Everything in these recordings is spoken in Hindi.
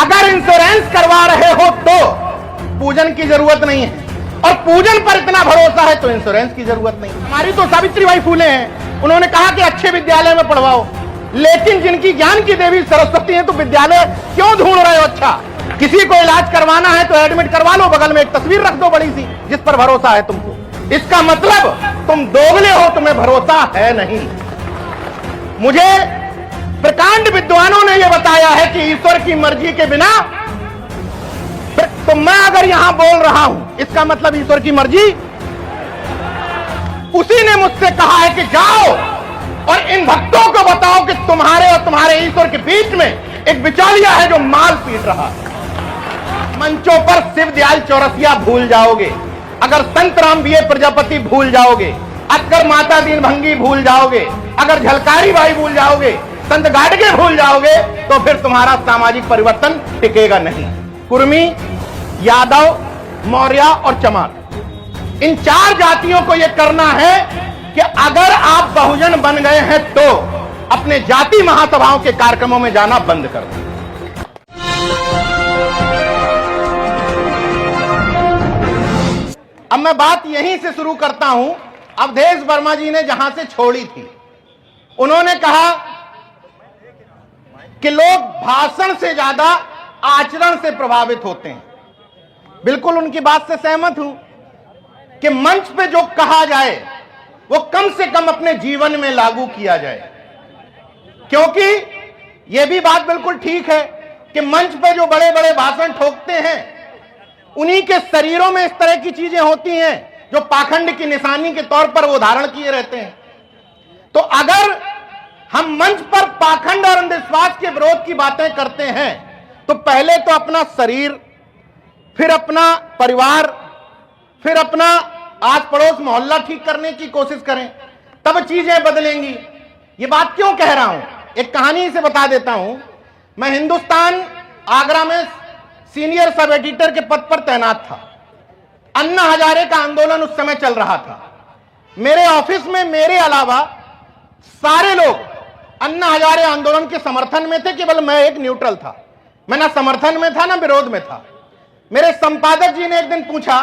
अगर इंश्योरेंस करवा रहे हो तो पूजन की जरूरत नहीं है, और पूजन पर इतना भरोसा है तो इंश्योरेंस की जरूरत नहीं। हमारी तो सावित्रीबाई फूले हैं, उन्होंने कहा कि अच्छे विद्यालय में पढ़वाओ, लेकिन जिनकी ज्ञान की देवी सरस्वती है तो विद्यालय क्यों ढूंढ रहे हो? अच्छा, किसी को इलाज करवाना है तो एडमिट करवा लो, बगल में एक तस्वीर रख दो बड़ी सी जिस पर भरोसा है तुमको। इसका मतलब तुम दोगले हो, तुम्हें भरोसा है नहीं। मुझे प्रकांड विद्वानों ने यह बताया है कि ईश्वर की मर्जी के बिना, तो मैं अगर यहां बोल रहा हूं इसका मतलब ईश्वर की मर्जी। उसी ने मुझसे कहा है कि जाओ और इन भक्तों को बताओ कि तुम्हारे और तुम्हारे ईश्वर के बीच में एक बिचौलिया है जो माल पीट रहा है। मंचों पर शिव दयाल चौरसिया भूल जाओगे, अगर संत राम बीए प्रजापति भूल जाओगे, अक्कर माता दीन भंगी भूल जाओगे, अगर झलकारी बाई भूल जाओगे, संत गाडगे भूल जाओगे, तो फिर तुम्हारा सामाजिक परिवर्तन टिकेगा नहीं। कुर्मी, यादव, मौर्य और चमार, इन चार जातियों को यह करना है कि अगर आप बहुजन बन गए हैं तो अपने जाति महासभाओं के कार्यक्रमों में जाना बंद कर दो। अब मैं बात यहीं से शुरू करता हूं। अवधेश वर्मा जी ने जहां से छोड़ी थी, उन्होंने कहा कि लोग भाषण से ज्यादा आचरण से प्रभावित होते हैं। बिल्कुल उनकी बात से सहमत हूं कि मंच पे जो कहा जाए वो कम से कम अपने जीवन में लागू किया जाए, क्योंकि यह भी बात बिल्कुल ठीक है कि मंच पे जो बड़े बड़े भाषण ठोकते हैं उन्हीं के शरीरों में इस तरह की चीजें होती हैं जो पाखंड की निशानी के तौर पर वो धारण किए रहते हैं। तो अगर हम मंच पर पाखंड और अंधविश्वास के विरोध की बातें करते हैं तो पहले तो अपना शरीर, फिर अपना परिवार, फिर अपना आस पड़ोस मोहल्ला ठीक करने की कोशिश करें, तब चीजें बदलेंगी। ये बात क्यों कह रहा हूं, एक कहानी से बता देता हूं। मैं हिंदुस्तान आगरा में सीनियर सब एडिटर के पद पर तैनात था। अन्ना हजारे का आंदोलन उस समय चल रहा था। मेरे ऑफिस में मेरे अलावा सारे लोग अन्ना हजारे आंदोलन के समर्थन में थे, केवल मैं एक न्यूट्रल था। मैं ना समर्थन में था ना विरोध में था। मेरे संपादक जी ने एक दिन पूछा,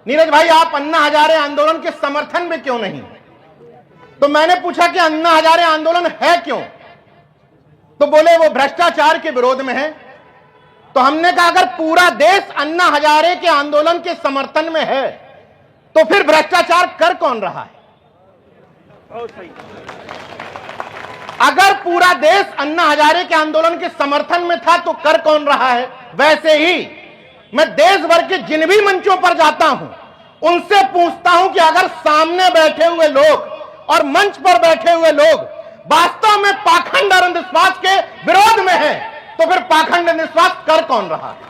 नीरज भाई आप अन्ना हजारे आंदोलन के समर्थन में क्यों नहीं? तो मैंने पूछा कि अन्ना हजारे आंदोलन है क्यों? तो बोले वो भ्रष्टाचार के विरोध में है। तो हमने कहा अगर पूरा देश अन्ना हजारे के आंदोलन के समर्थन में है तो फिर भ्रष्टाचार कर कौन रहा है? अगर पूरा देश अन्ना हजारे के आंदोलन के समर्थन में था तो कर कौन रहा है? वैसे ही मैं देश भर के जिन भी मंचों पर जाता हूं उनसे पूछता हूं कि अगर सामने बैठे हुए लोग और मंच पर बैठे हुए लोग वास्तव में पाखंड और अंधविश्वास के विरोध में हैं तो फिर पाखंड अंधविश्वास कर कौन रहा है?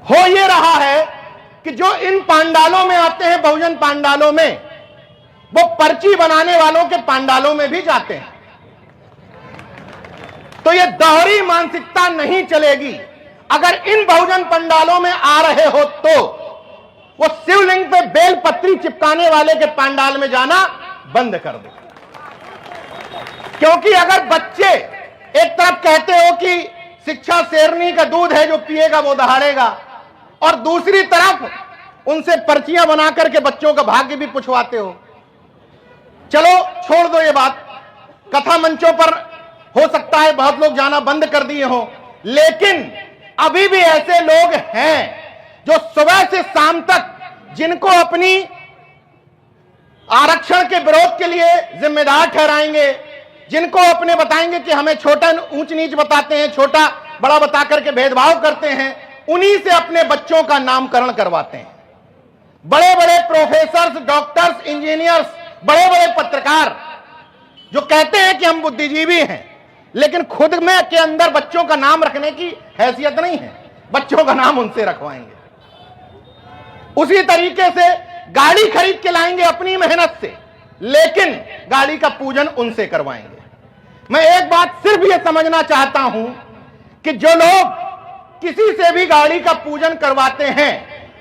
हो ये रहा है कि जो इन पांडालों में आते हैं, बहुजन पांडालों में, वो पर्ची बनाने वालों के पांडालों में भी जाते हैं। तो ये दोहरी मानसिकता नहीं चलेगी। अगर इन बहुजन पंडालों में आ रहे हो तो वो शिवलिंग पे बेलपत्री चिपकाने वाले के पंडाल में जाना बंद कर दो। क्योंकि अगर बच्चे एक तरफ कहते हो कि शिक्षा शेरनी का दूध है, जो पिएगा वो दहाड़ेगा, और दूसरी तरफ उनसे पर्चियां बना करके बच्चों का भाग्य भी पुछवाते हो। चलो छोड़ दो ये बात। कथा मंचों पर हो सकता है बहुत लोग जाना बंद कर दिए हो, लेकिन अभी भी ऐसे लोग हैं जो सुबह से शाम तक, जिनको अपनी आरक्षण के विरोध के लिए जिम्मेदार ठहराएंगे, जिनको अपने बताएंगे कि हमें छोटा ऊंच नीच बताते हैं, छोटा बड़ा बता करके भेदभाव करते हैं, उन्हीं से अपने बच्चों का नामकरण करवाते हैं। बड़े बड़े प्रोफेसर्स, डॉक्टर्स, इंजीनियर्स, बड़े बड़े पत्रकार जो कहते हैं कि हम बुद्धिजीवी हैं, लेकिन खुद में के अंदर बच्चों का नाम रखने की हैसियत नहीं है, बच्चों का नाम उनसे रखवाएंगे। उसी तरीके से गाड़ी खरीद के लाएंगे अपनी मेहनत से, लेकिन गाड़ी का पूजन उनसे करवाएंगे। मैं एक बात सिर्फ यह समझना चाहता हूं कि जो लोग किसी से भी गाड़ी का पूजन करवाते हैं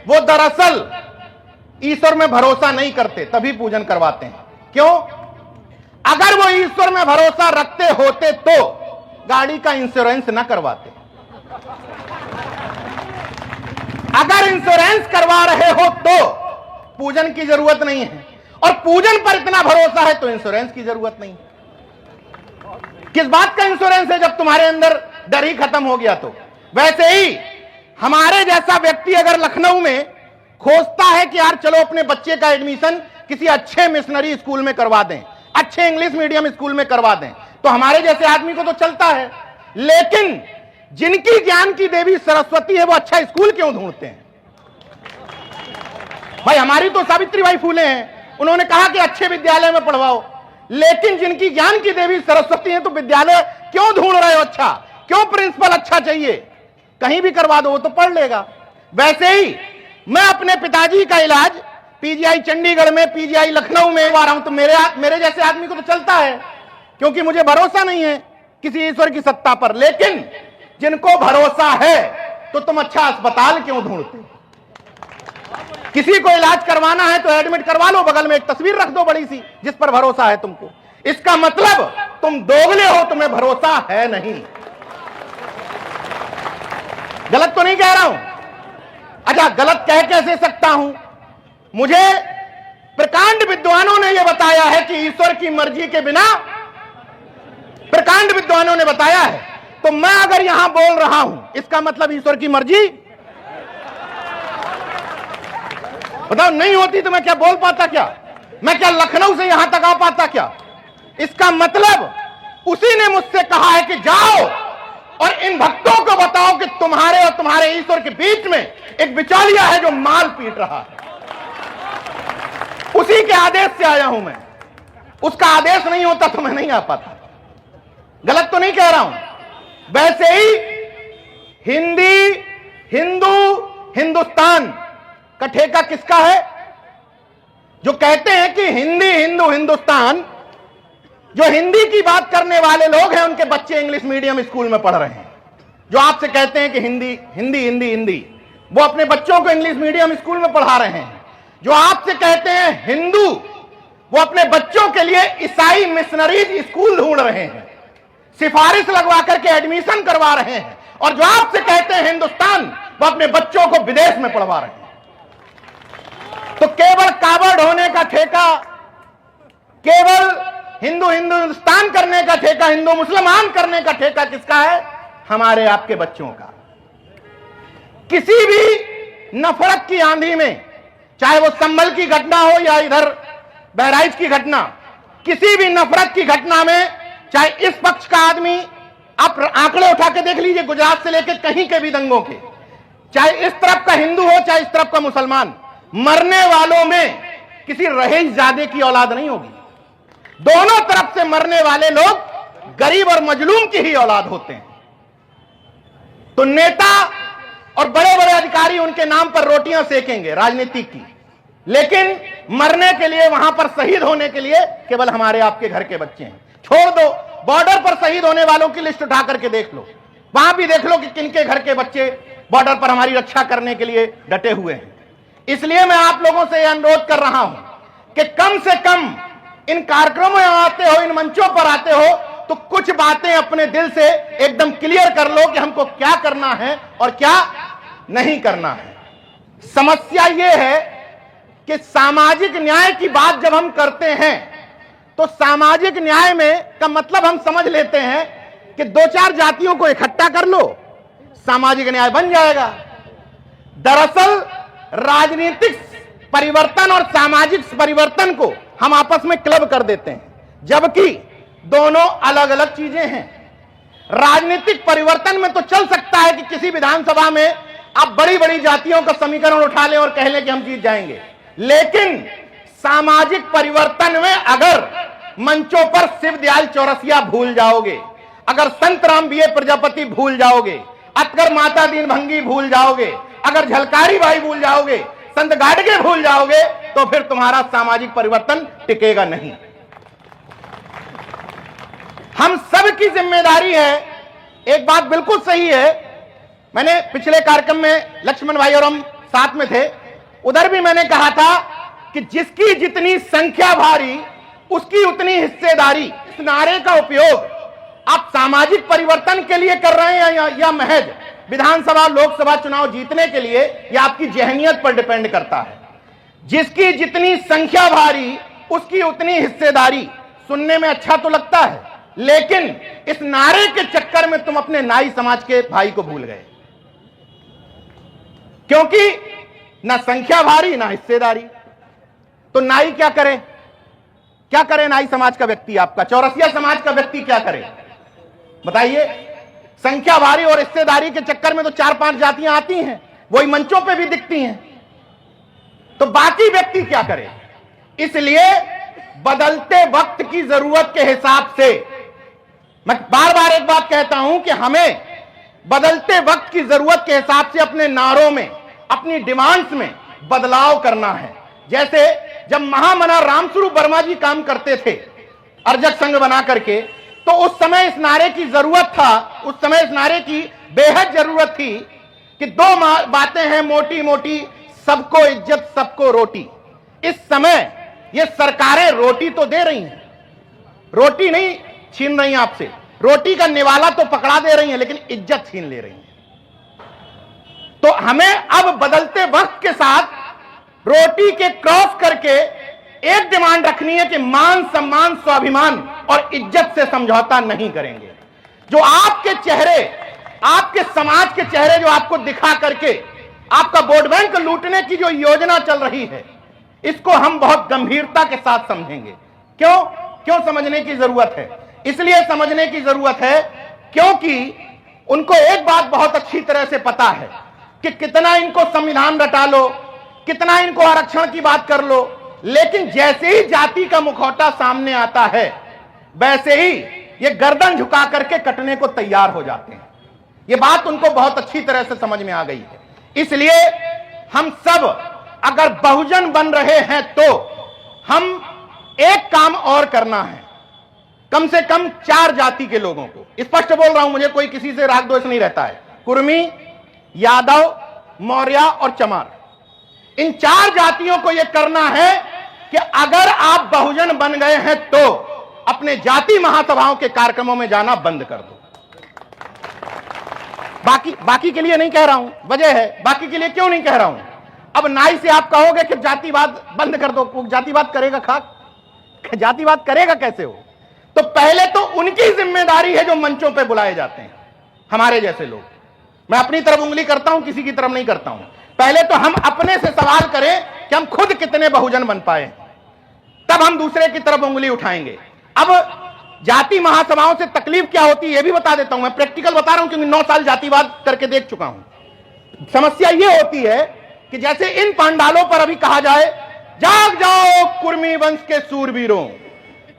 वो दरअसल ईश्वर में भरोसा नहीं करते, तभी पूजन करवाते हैं। क्यों? अगर वो ईश्वर में भरोसा रखते होते तो गाड़ी का इंश्योरेंस न करवाते? अगर इंश्योरेंस करवा रहे हो तो पूजन की जरूरत नहीं है, और पूजन पर इतना भरोसा है तो इंश्योरेंस की जरूरत नहीं। किस बात का इंश्योरेंस है जब तुम्हारे अंदर डर ही खत्म हो गया? तो वैसे ही हमारे जैसा व्यक्ति अगर लखनऊ में खोजता है कि यार चलो अपने बच्चे का एडमिशन किसी अच्छे मिशनरी स्कूल में करवा दें, अच्छे इंग्लिश मीडियम स्कूल में करवा दें, तो हमारे जैसे आदमी को तो चलता है। लेकिन जिनकी ज्ञान की देवी सरस्वती है वो अच्छा स्कूल क्यों ढूंढते हैं? भाई हमारी तो सावित्रीबाई फूले हैं, उन्होंने कहा कि अच्छे विद्यालय में पढ़वाओ, लेकिन जिनकी ज्ञान की देवी सरस्वती है तो विद्यालय क्यों ढूंढ रहे हो? अच्छा क्यों प्रिंसिपल अच्छा चाहिए? कहीं भी करवा दो वो तो पढ़ लेगा। वैसे ही मैं अपने पिताजी का इलाज पीजीआई चंडीगढ़ में, पीजीआई लखनऊ में करवा रहा हूं, तो मेरे जैसे आदमी को तो चलता है, क्योंकि मुझे भरोसा नहीं है किसी ईश्वर की सत्ता पर। लेकिन जिनको भरोसा है तो तुम अच्छा अस्पताल क्यों ढूंढते? किसी को इलाज करवाना है तो एडमिट करवा लो, बगल में एक तस्वीर रख दो बड़ी सी जिस पर भरोसा है तुमको। इसका मतलब तुम दोगले हो, तुम्हें भरोसा है नहीं। गलत तो नहीं कह रहा हूं? अच्छा, गलत कह कैसे सकता हूं? मुझे प्रकांड विद्वानों ने यह बताया है कि ईश्वर की मर्जी के बिना, प्रकांड विद्वानों ने बताया है, तो मैं अगर यहां बोल रहा हूं इसका मतलब ईश्वर की मर्जी बताओ नहीं होती तो मैं क्या बोल पाता? क्या मैं क्या लखनऊ से यहां तक आ पाता? क्या इसका मतलब उसी ने मुझसे कहा है कि जाओ और इन भक्तों को बताओ कि तुम्हारे और तुम्हारे ईश्वर के बीच में एक बिचौलिया है जो माल पीट रहा है। उसी के आदेश से आया हूं मैं। उसका आदेश नहीं होता तो मैं नहीं आ पाता। गलत तो नहीं कह रहा हूं? वैसे ही हिंदी, हिंदू, हिंदुस्तान का ठेका किसका है? जो कहते हैं कि हिंदी, हिंदू, हिंदुस्तान, जो हिंदी की बात करने वाले लोग हैं उनके बच्चे इंग्लिश मीडियम स्कूल में पढ़ रहे हैं। जो आपसे कहते हैं कि हिंदी हिंदी हिंदी हिंदी, वो अपने बच्चों को इंग्लिश मीडियम स्कूल में पढ़ा रहे हैं। जो आपसे कहते हैं हिंदू, वो अपने बच्चों के लिए ईसाई मिशनरीज स्कूल ढूंढ रहे हैं, सिफारिश लगवा करके एडमिशन करवा रहे हैं। और जो आपसे कहते हैं हिंदुस्तान, वो अपने बच्चों को विदेश में पढ़वा रहे हैं। तो केवल कावड़ होने का ठेका, केवल हिंदू हिंदुस्तान करने का ठेका, हिंदू मुसलमान करने का ठेका किसका है? हमारे आपके बच्चों का। किसी भी नफरत की आंधी में, चाहे वो संभल की घटना हो या इधर बहराइच की घटना, किसी भी नफरत की घटना में, चाहे इस पक्ष का आदमी, आप आंकड़े उठा के देख लीजिए गुजरात से लेकर कहीं के भी दंगों के, चाहे इस तरफ का हिंदू हो चाहे इस तरफ का मुसलमान, मरने वालों में किसी रहीज़ादे की औलाद नहीं होगी। दोनों तरफ से मरने वाले लोग गरीब और मजलूम की ही औलाद होते हैं। तो नेता और बड़े बड़े अधिकारी उनके नाम पर रोटियां सेकेंगे राजनीतिक की, लेकिन मरने के लिए, वहां पर शहीद होने के लिए केवल हमारे आपके घर के बच्चे हैं। छोड़ दो, बॉर्डर पर शहीद होने वालों की लिस्ट उठा करके देख लो, वहां भी देख लो कि किनके घर के बच्चे बॉर्डर पर हमारी रक्षा करने के लिए डटे हुए हैं। इसलिए मैं आप लोगों से यह अनुरोध कर रहा हूं कि कम से कम इन कार्यक्रमों में आते हो, इन मंचों पर आते हो, तो कुछ बातें अपने दिल से एकदम क्लियर कर लो कि हमको क्या करना है और क्या नहीं करना है। समस्या यह है कि सामाजिक न्याय की बात जब हम करते हैं तो सामाजिक न्याय में का मतलब हम समझ लेते हैं कि दो चार जातियों को इकट्ठा कर लो, सामाजिक न्याय बन जाएगा। दरअसल राजनीतिक परिवर्तन और सामाजिक परिवर्तन को हम आपस में क्लब कर देते हैं, जबकि दोनों अलग अलग चीजें हैं। राजनीतिक परिवर्तन में तो चल सकता है कि किसी विधानसभा में आप बड़ी बड़ी जातियों का समीकरण उठा लें और कह लें कि हम जीत जाएंगे, लेकिन सामाजिक परिवर्तन में अगर मंचों पर शिवदयाल चौरसिया भूल जाओगे, अगर संत राम बीए प्रजापति भूल जाओगे, अगर माता दीन भंगी भूल जाओगे, अगर झलकारी भाई भूल जाओगे, संत गाडगे भूल जाओगे, तो फिर तुम्हारा सामाजिक परिवर्तन टिकेगा नहीं। हम सब की जिम्मेदारी है। एक बात बिल्कुल सही है, मैंने पिछले कार्यक्रम में लक्ष्मण भाई और हम साथ में थे, उधर भी मैंने कहा था कि जिसकी जितनी संख्या भारी उसकी उतनी हिस्सेदारी। इस नारे का उपयोग आप सामाजिक परिवर्तन के लिए कर रहे हैं या महज विधानसभा लोकसभा चुनाव जीतने के लिए, यह आपकी जहनियत पर डिपेंड करता है। जिसकी जितनी संख्या भारी उसकी उतनी हिस्सेदारी। सुनने में अच्छा तो लगता है, लेकिन इस नारे के चक्कर में तुम अपने नाई समाज के भाई को भूल गए, क्योंकि ना संख्या भारी ना हिस्सेदारी। तो नाई क्या करे? क्या करे नाई समाज का व्यक्ति? आपका चौरसिया समाज का व्यक्ति क्या करे बताइए? संख्या भारी और हिस्सेदारी के चक्कर में तो 4-5 जातियां आती हैं, वही मंचों पे भी दिखती हैं, तो बाकी व्यक्ति क्या करे? इसलिए बदलते वक्त की जरूरत के हिसाब से मैं बार बार एक बात कहता हूं कि हमें बदलते वक्त की जरूरत के हिसाब से अपने नारों में, अपनी डिमांड्स में बदलाव करना है। जैसे जब महामना रामस्वरूप वर्मा जी काम करते थे अर्जक संघ बना करके, तो उस समय इस नारे की जरूरत था, उस समय इस नारे की बेहद जरूरत थी कि दो बातें हैं मोटी मोटी, सबको इज्जत सबको रोटी। इस समय ये सरकारें रोटी तो दे रही हैं, रोटी नहीं छीन रही हैं आपसे, रोटी का निवाला तो पकड़ा दे रही हैं, लेकिन इज्जत छीन ले रही हैं। तो हमें अब बदलते वक्त के साथ रोटी के क्रॉस करके एक डिमांड रखनी है कि मान सम्मान स्वाभिमान और इज्जत से समझौता नहीं करेंगे। जो आपके चेहरे, आपके समाज के चेहरे जो आपको दिखा करके आपका वोट बैंक लूटने की जो योजना चल रही है, इसको हम बहुत गंभीरता के साथ समझेंगे। क्यों समझने की जरूरत है? इसलिए समझने की जरूरत है क्योंकि उनको एक बात बहुत अच्छी तरह से पता है कि कितना इनको संविधान रटा लो, कितना इनको आरक्षण की बात कर लो, लेकिन जैसे ही जाति का मुखौटा सामने आता है, वैसे ही ये गर्दन झुका करके कटने को तैयार हो जाते हैं। ये बात उनको बहुत अच्छी तरह से समझ में आ गई है। इसलिए हम सब अगर बहुजन बन रहे हैं तो हम एक काम और करना है, कम से कम 4 जाति के लोगों को, स्पष्ट बोल रहा हूं, मुझे कोई किसी से राग द्वेष नहीं रहता है, कुर्मी, यादव, मौर्य और चमार, इन 4 जातियों को यह करना है कि अगर आप बहुजन बन गए हैं तो अपने जाति महासभाओं के कार्यक्रमों में जाना बंद कर दो। बाकी के लिए नहीं कह रहा हूं, वजह है बाकी के लिए क्यों नहीं कह रहा हूं। अब नाई से आप कहोगे कि जातिवाद बंद कर दो, जातिवाद करेगा खाक, जातिवाद करेगा कैसे हो? तो पहले तो उनकी जिम्मेदारी है जो मंचों पे बुलाए जाते हैं, हमारे जैसे लोग। मैं अपनी तरफ उंगली करता हूं, किसी की तरफ नहीं करता हूं। पहले तो हम अपने से सवाल करें कि हम खुद कितने बहुजन बन पाए, तब हम दूसरे की तरफ उंगली उठाएंगे। अब जाति महासभाओं से तकलीफ क्या होती है यह भी बता देता हूं, मैं प्रैक्टिकल बता रहा हूं क्योंकि 9 साल जातिवाद करके देख चुका हूं। समस्या यह होती है कि जैसे इन पांडालों पर अभी कहा जाए, जाग जाओ कुर्मी वंश के सूरवीरों,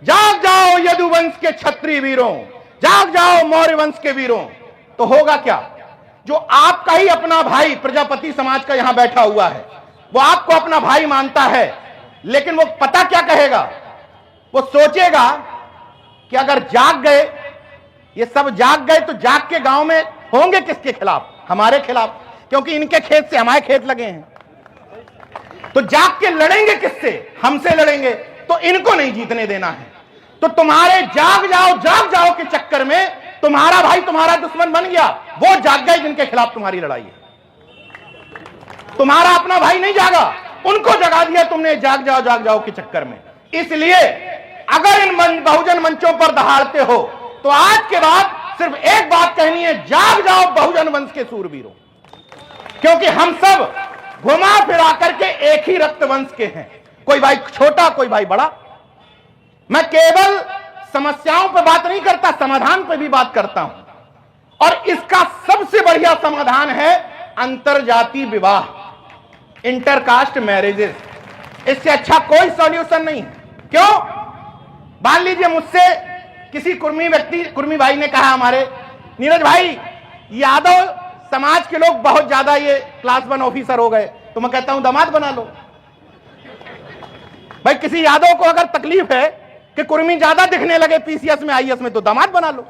जाग जाओ यदुवंश के क्षत्रिय वीरों, जाग जाओ मौर्य वंश के वीरों, तो होगा क्या? जो आपका ही अपना भाई प्रजापति समाज का यहां बैठा हुआ है, वो आपको अपना भाई मानता है, लेकिन वो पता क्या कहेगा? वो सोचेगा कि अगर जाग गए, ये सब जाग गए, तो जाग के गांव में होंगे किसके खिलाफ? हमारे खिलाफ, क्योंकि इनके खेत से हमारे खेत लगे हैं। तो जाग के लड़ेंगे किससे? हमसे लड़ेंगे। तो इनको नहीं जीतने देना है। तो तुम्हारे जाग जाओ के चक्कर में तुम्हारा भाई तुम्हारा दुश्मन बन गया, वो जाग गए जिनके खिलाफ तुम्हारी लड़ाई है। तुम्हारा अपना भाई नहीं जागा, उनको जगा दिया तुमने जाग जाओ के चक्कर में। इसलिए अगर इन बहुजन मंचों पर दहाड़ते हो तो आज के बाद सिर्फ एक बात कहनी है, जाग जाओ बहुजन वंश के सूरवीरों, क्योंकि हम सब घुमा फिरा करके एक ही रक्त वंश के हैं, कोई भाई छोटा कोई भाई बड़ा। मैं केवल समस्याओं पर बात नहीं करता, समाधान पर भी बात करता हूं, और इसका सबसे बढ़िया समाधान है अंतरजातीय विवाह, इंटरकास्ट मैरिजेस। इससे अच्छा कोई सॉल्यूशन नहीं। क्यों? मान लीजिए मुझसे किसी कुर्मी भाई ने कहा, हमारे नीरज भाई यादव समाज के लोग बहुत ज्यादा ये क्लास 1 ऑफिसर हो गए, तो मैं कहता हूं दामाद बना लो। भाई किसी यादव को अगर तकलीफ है कि कुर्मी ज्यादा दिखने लगे पीसीएस में आईएएस में, तो दामाद बना लो,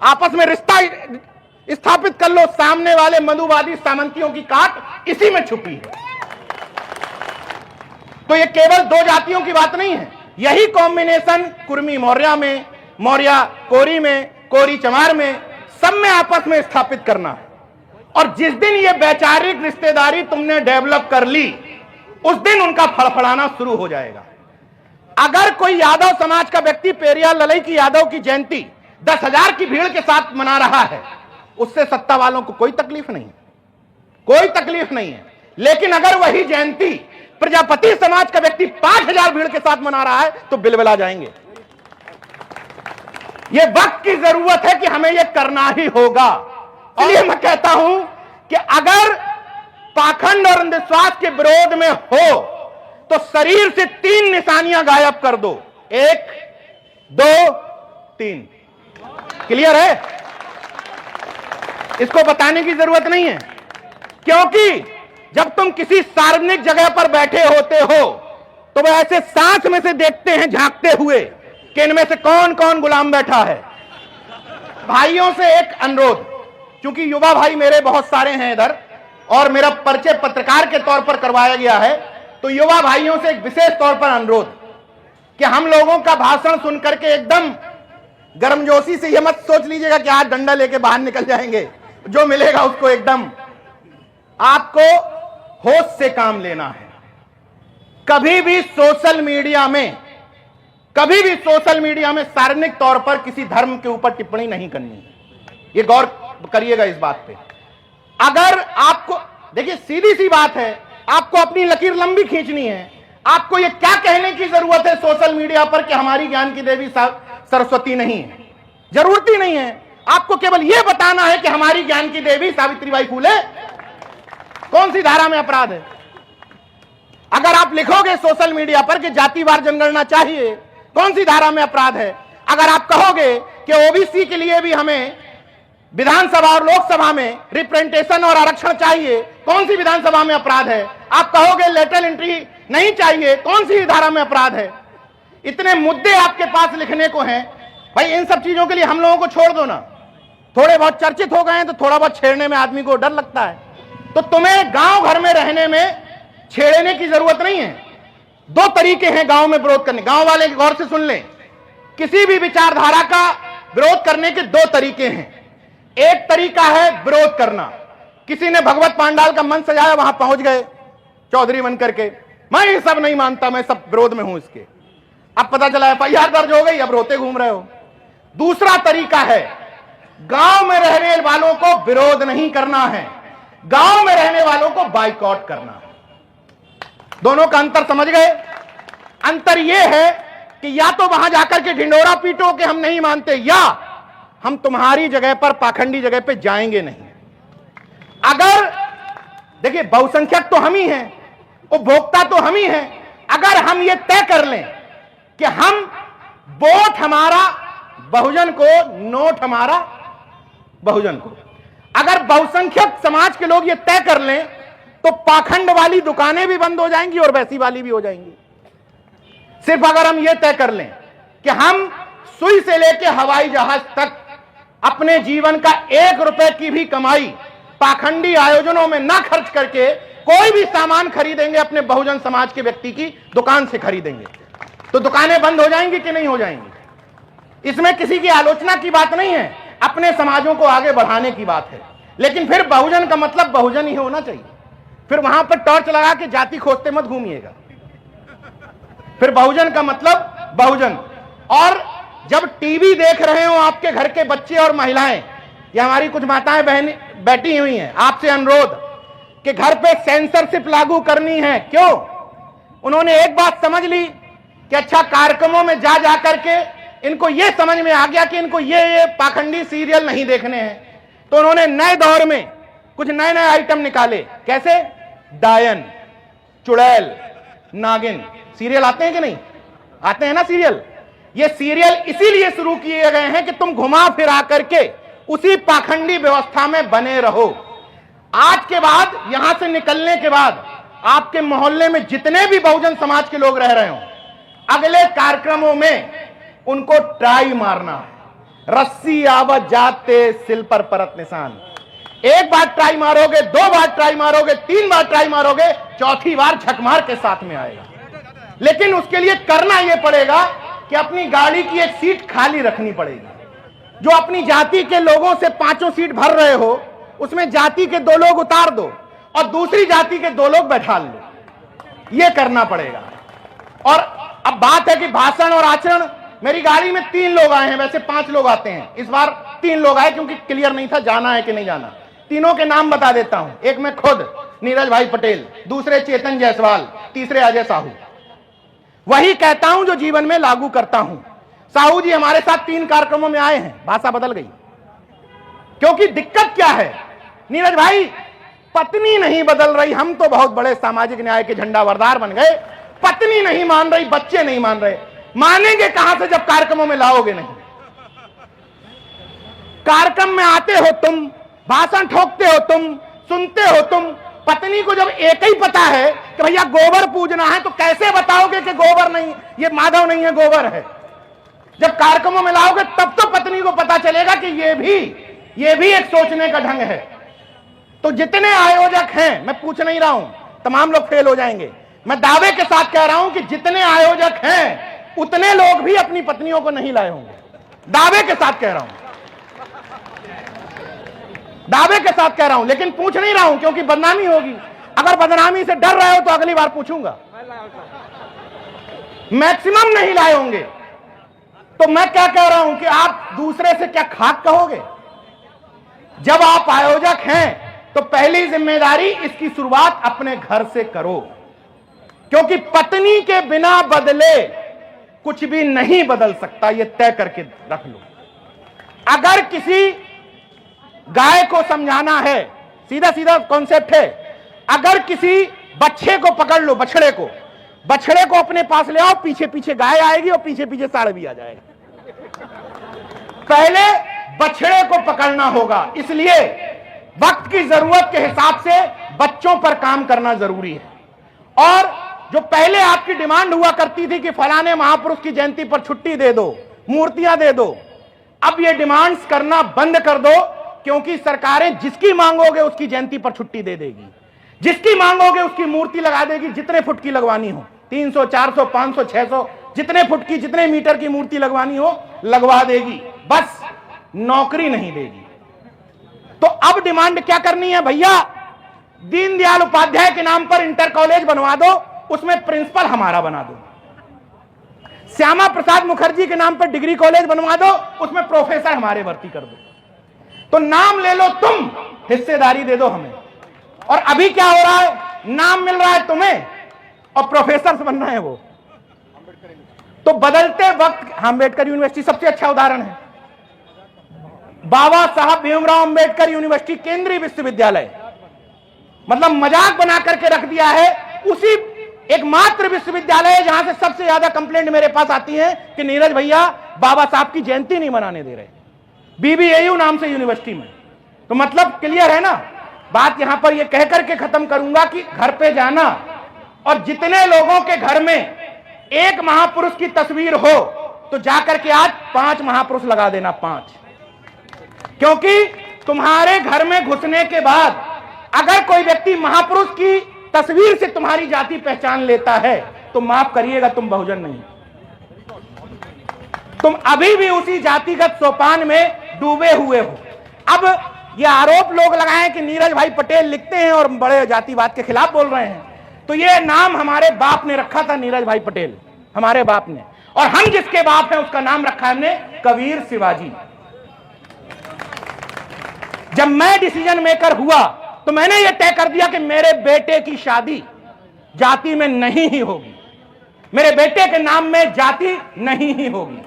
आपस में रिश्ता स्थापित कर लो। सामने वाले मधुवादी सामंतियों की काट इसी में छुपी है। तो ये केवल 2 जातियों की बात नहीं है, यही कॉम्बिनेशन कुर्मी मौर्या में, मौर्या कोरी में, कोरी चमार में, सब में आपस में स्थापित करना है। और जिस दिन ये वैचारिक रिश्तेदारी तुमने डेवलप कर ली, उस दिन उनका फड़फड़ाना शुरू हो जाएगा। अगर कोई यादव समाज का व्यक्ति पेरियार ललई की यादव की जयंती 10,000 की भीड़ के साथ मना रहा है, उससे सत्ता वालों को कोई तकलीफ नहीं, कोई तकलीफ नहीं है। लेकिन अगर वही जयंती प्रजापति समाज का व्यक्ति 5,000 भीड़ के साथ मना रहा है तो बिलबिला जाएंगे। यह वक्त की जरूरत है कि हमें यह करना ही होगा। इसलिए मैं कहता हूं कि अगर पाखंड और अंधविश्वास के विरोध में हो तो शरीर से 3 निशानियां गायब कर दो। 1, 2, 3। क्लियर है? इसको बताने की जरूरत नहीं है, क्योंकि जब तुम किसी सार्वजनिक जगह पर बैठे होते हो तो वह ऐसे सांस में से देखते हैं झांकते हुए कि इनमें से कौन कौन गुलाम बैठा है। भाइयों से एक अनुरोध, क्योंकि युवा भाई मेरे बहुत सारे हैं इधर और मेरा परिचय पत्रकार के तौर पर करवाया गया है, तो युवा भाइयों से एक विशेष तौर पर अनुरोध कि हम लोगों का भाषण सुनकर के एकदम गर्मजोशी से यह मत सोच लीजिएगा कि आज डंडा लेके बाहर निकल जाएंगे। जो मिलेगा उसको एकदम आपको होश से काम लेना है। कभी भी सोशल मीडिया में सार्वजनिक तौर पर किसी धर्म के ऊपर टिप्पणी नहीं करनी है। ये गौर करिएगा इस बात पे। अगर आपको, देखिए सीधी सी बात है, आपको अपनी लकीर लंबी खींचनी है। आपको ये क्या कहने की जरूरत है सोशल मीडिया पर कि हमारी ज्ञान की देवी सरस्वती नहीं है? जरूरत ही नहीं है। आपको केवल यह बताना है कि हमारी ज्ञान की देवी सावित्रीबाई फूले कौन सी धारा में अपराध है। अगर आप लिखोगे सोशल मीडिया पर कि जातिवार जनगणना चाहिए, कौन सी धारा में अपराध है। अगर आप कहोगे कि ओबीसी के लिए भी हमें विधानसभा और लोकसभा में रिप्रेजेंटेशन और आरक्षण चाहिए, कौन सी विधानसभा में अपराध है। आप कहोगे लेटरल एंट्री नहीं चाहिए, कौन सी धारा में अपराध है। इतने मुद्दे आपके पास लिखने को हैं भाई। इन सब चीजों के लिए हम लोगों को छोड़ दो ना। थोड़े बहुत चर्चित हो गए हैं तो थोड़ा बहुत छेड़ने में आदमी को डर लगता है। तो तुम्हें गांव घर में रहने में छेड़ने की जरूरत नहीं है। 2 तरीके हैं गांव में विरोध करने। गांव वाले गौर से सुन लें, किसी भी विचारधारा का विरोध करने के 2 तरीके हैं। एक तरीका है विरोध करना। किसी ने भगवत पांडाल का मंच सजाया, वहां पहुंच गए चौधरी बन करके, मैं ये सब नहीं मानता, मैं सब विरोध में हूं इसके। अब पता चला एफआईआर दर्ज हो गई, अब रोते घूम रहे हो। दूसरा तरीका है गांव में रहने वालों को विरोध नहीं करना है, गांव में रहने वालों को बाइकआउट करना है। दोनों का अंतर समझ गए? अंतर यह है कि या तो वहां जाकर के ढिंडोरा पीटो कि हम नहीं मानते, या हम तुम्हारी जगह पर पाखंडी जगह पे जाएंगे नहीं। अगर देखिए बहुसंख्यक तो हम ही हैं, उपभोक्ता तो हम ही हैं। अगर हम ये तय कर लें कि हम वोट हमारा बहुजन को, नोट हमारा बहुजन को, अगर बहुसंख्यक समाज के लोग ये तय कर लें तो पाखंड वाली दुकानें भी बंद हो जाएंगी और वैसी वाली भी हो जाएंगी। सिर्फ अगर हम ये तय कर लें कि हम सुई से लेकर हवाई जहाज तक अपने जीवन का 1 रुपए की भी कमाई पाखंडी आयोजनों में ना खर्च करके कोई भी सामान खरीदेंगे, अपने बहुजन समाज के व्यक्ति की दुकान से खरीदेंगे, तो दुकानें बंद हो जाएंगी कि नहीं हो जाएंगी। इसमें किसी की आलोचना की बात नहीं है, अपने समाजों को आगे बढ़ाने की बात है। लेकिन फिर बहुजन का मतलब बहुजन ही होना चाहिए। फिर वहां पर टॉर्च लगा के जाति खोजते मत घूमिएगा। फिर बहुजन का मतलब बहुजन। और जब टीवी देख रहे हो आपके घर के बच्चे और महिलाएं, या हमारी कुछ माताएं बहनें बैठी हुई हैं, आपसे अनुरोध कि घर पे सेंसरशिप लागू करनी है। क्यों? उन्होंने एक बात समझ ली कि अच्छा कार्यक्रमों में जा जा करके इनको ये समझ में आ गया कि इनको ये पाखंडी सीरियल नहीं देखने हैं, तो उन्होंने नए दौर में कुछ नए नए आइटम निकाले। कैसे? डायन, चुड़ैल, नागिन सीरियल आते हैं कि नहीं आते हैं ना सीरियल। ये सीरियल इसीलिए शुरू किए गए हैं कि तुम घुमा फिरा करके उसी पाखंडी व्यवस्था में बने रहो। आज के बाद, यहां से निकलने के बाद आपके मोहल्ले में जितने भी बहुजन समाज के लोग रह रहे हो, अगले कार्यक्रमों में उनको ट्राई मारना है। रस्सी आवत जाते सिल पर परत निशान। एक बार ट्राई मारोगे, 2 बार ट्राई मारोगे, 3 बार ट्राई मारोगे, चौथी बार झकमार के साथ में आएगा। लेकिन उसके लिए करना यह पड़ेगा कि अपनी गाड़ी की एक सीट खाली रखनी पड़ेगी। जो अपनी जाति के लोगों से 5 सीट भर रहे हो, उसमें जाति के 2 लोग उतार दो और दूसरी जाति के 2 लोग बैठा लो। यह करना पड़ेगा। और अब बात है कि भाषण और आचरण, मेरी गाड़ी में 3 लोग आए हैं, वैसे 5 लोग आते हैं, इस बार 3 लोग आए क्योंकि क्लियर नहीं था जाना है कि नहीं जाना। तीनों के नाम बता देता हूं। एक मैं खुद नीरज भाई पटेल, दूसरे चेतन जायसवाल, तीसरे अजय साहू। वही कहता हूं जो जीवन में लागू करता हूं। साहू जी हमारे साथ 3 कार्यक्रमों में आए हैं, भाषा बदल गई। क्योंकि दिक्कत क्या है नीरज भाई, पत्नी नहीं बदल रही, हम तो बहुत बड़े सामाजिक न्याय के झंडावरदार बन गए, पत्नी नहीं मान रही, बच्चे नहीं मान रहे। मानेंगे कहां से जब कार्यक्रमों में लाओगे नहीं। कार्यक्रम में आते हो तुम, भाषण ठोकते हो तुम, सुनते हो तुम, पत्नी को जब एक ही पता है कि भैया गोबर पूजना है, तो कैसे बताओगे कि गोबर नहीं, ये माधव नहीं है, गोबर है। जब कार्यक्रमों में लाओगे तब तो पत्नी को पता चलेगा कि ये भी एक सोचने का ढंग है। तो जितने आयोजक हैं, मैं पूछ नहीं रहा हूं, तमाम लोग फेल हो जाएंगे, मैं दावे के साथ कह रहा हूं कि जितने आयोजक हैं उतने लोग भी अपनी पत्नियों को नहीं लाए होंगे। दावे के साथ कह रहा हूं, दावे के साथ कह रहा हूं, लेकिन पूछ नहीं रहा हूं क्योंकि बदनामी होगी। अगर बदनामी से डर रहे हो तो अगली बार पूछूंगा। मैक्सिमम नहीं लाए होंगे। तो मैं क्या कह रहा हूं कि आप दूसरे से क्या खाक कहोगे। जब आप आयोजक हैं तो पहली जिम्मेदारी इसकी शुरुआत अपने घर से करो, क्योंकि पत्नी के बिना बदले कुछ भी नहीं बदल सकता, यह तय करके रख लो। अगर किसी गाय को समझाना है, सीधा सीधा कॉन्सेप्ट है, अगर किसी बच्चे को पकड़ लो, बछड़े को अपने पास ले आओ, पीछे पीछे गाय आएगी और पीछे पीछे साढ़ भी आ जाएगा। पहले बछड़े को पकड़ना होगा, इसलिए वक्त की जरूरत के हिसाब से बच्चों पर काम करना जरूरी है। और जो पहले आपकी डिमांड हुआ करती थी कि फलाने महापुरुष की जयंती पर छुट्टी दे दो, मूर्तियां दे दो, अब ये डिमांड्स करना बंद कर दो, क्योंकि सरकारें जिसकी मांगोगे उसकी जयंती पर छुट्टी दे देगी, जिसकी मांगोगे उसकी मूर्ति लगा देगी, जितने फुट की लगवानी हो, 300, 400, 500, 600, जितने फुट की, जितने मीटर की मूर्ति लगवानी हो लगवा देगी, बस नौकरी नहीं देगी। तो अब डिमांड क्या करनी है भैया, दीनदयाल उपाध्याय के नाम पर इंटर कॉलेज बनवा दो, उसमें प्रिंसिपल हमारा बना दो। श्यामा प्रसाद मुखर्जी के नाम पर डिग्री कॉलेज बनवा दो, उसमें प्रोफेसर हमारे भर्ती कर दो। तो नाम ले लो तुम, हिस्सेदारी दे दो हमें। और अभी क्या हो रहा है, नाम मिल रहा है तुम्हें और प्रोफेसर बन रहे हैं वो। तो बदलते वक्त, अम्बेडकर यूनिवर्सिटी सबसे अच्छा उदाहरण है। बाबा साहब भीमराव अंबेडकर यूनिवर्सिटी केंद्रीय विश्वविद्यालय, मतलब मजाक बना करके रख दिया है, उसी एकमात्र विश्वविद्यालय है जहां से सबसे ज्यादा कंप्लेंट मेरे पास आती है कि नीरज भैया बाबा साहब की जयंती नहीं मनाने दे रहे, BBAU नाम से यूनिवर्सिटी में। तो मतलब क्लियर है ना बात। यहां पर यह कहकर के खत्म करूंगा कि घर पे जाना और जितने लोगों के घर में एक महापुरुष की तस्वीर हो तो जाकर के आज 5 महापुरुष लगा देना, 5। क्योंकि तुम्हारे घर में घुसने के बाद अगर कोई व्यक्ति महापुरुष की तस्वीर से तुम्हारी जाति पहचान लेता है तो माफ करिएगा, तुम बहुजन नहीं, तुम अभी भी उसी जातिगत सोपान में डूबे हुए हो। अब ये आरोप लोग लगाएं कि नीरज भाई पटेल लिखते हैं और बड़े जातिवाद के खिलाफ बोल रहे हैं, तो ये नाम हमारे बाप ने रखा था, नीरज भाई पटेल हमारे बाप ने, और हम जिसके बाप हैं उसका नाम रखा हमने कबीर शिवाजी। जब मैं डिसीजन मेकर हुआ तो मैंने यह तय कर दिया कि मेरे बेटे की शादी जाति में नहीं ही होगी, मेरे बेटे के नाम में जाति नहीं ही होगी।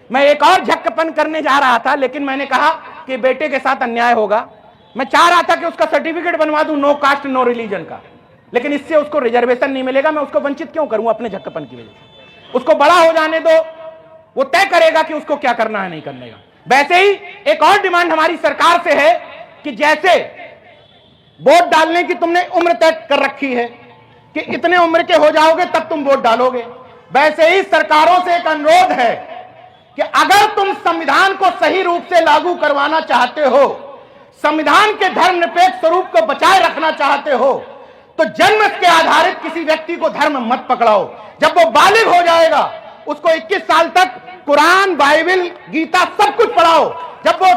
मैं एक और झक्कपन करने जा रहा था, लेकिन मैंने कहा कि बेटे के साथ अन्याय होगा। मैं चाह रहा था कि उसका सर्टिफिकेट बनवा दूं नो कास्ट नो रिलीजन का, लेकिन इससे उसको रिजर्वेशन नहीं मिलेगा। मैं उसको वंचित क्यों करूं अपने झक्कपन की वजह से। उसको बड़ा हो जाने दो, वो तय करेगा कि उसको क्या करना है नहीं करने का। वैसे ही एक और डिमांड हमारी सरकार से है कि जैसे वोट डालने की तुमने उम्र तय कर रखी है कि इतने उम्र के हो जाओगे तब तुम वोट डालोगे, वैसे ही सरकारों से एक अनुरोध है कि अगर तुम संविधान को सही रूप से लागू करवाना चाहते हो, संविधान के धर्मनिरपेक्ष स्वरूप को बचाए रखना चाहते हो, तो जन्म के आधारित किसी व्यक्ति को धर्म मत पकड़ाओ। जब वो बालिग हो जाएगा उसको 21 साल तक कुरान, बाइबल, गीता सब कुछ पढ़ाओ, जब वो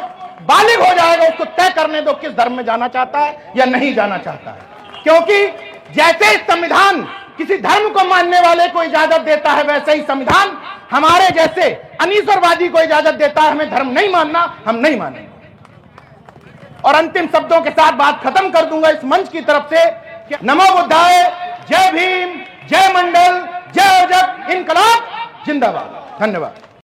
बालिग हो जाएगा उसको तय करने दो किस धर्म में जाना चाहता है या नहीं जाना चाहता है। क्योंकि जैसे संविधान किसी धर्म को मानने वाले को इजाजत देता है, वैसे ही संविधान हमारे जैसे अनीश्वरवादी को इजाजत देता है। हमें धर्म नहीं मानना, हम नहीं मानेंगे। और अंतिम शब्दों के साथ बात खत्म कर दूंगा इस मंच की तरफ से कि नमो बुद्धाय, जय भीम, जय मंडल, जय अजब, इनकलाब जिंदाबाद। धन्यवाद।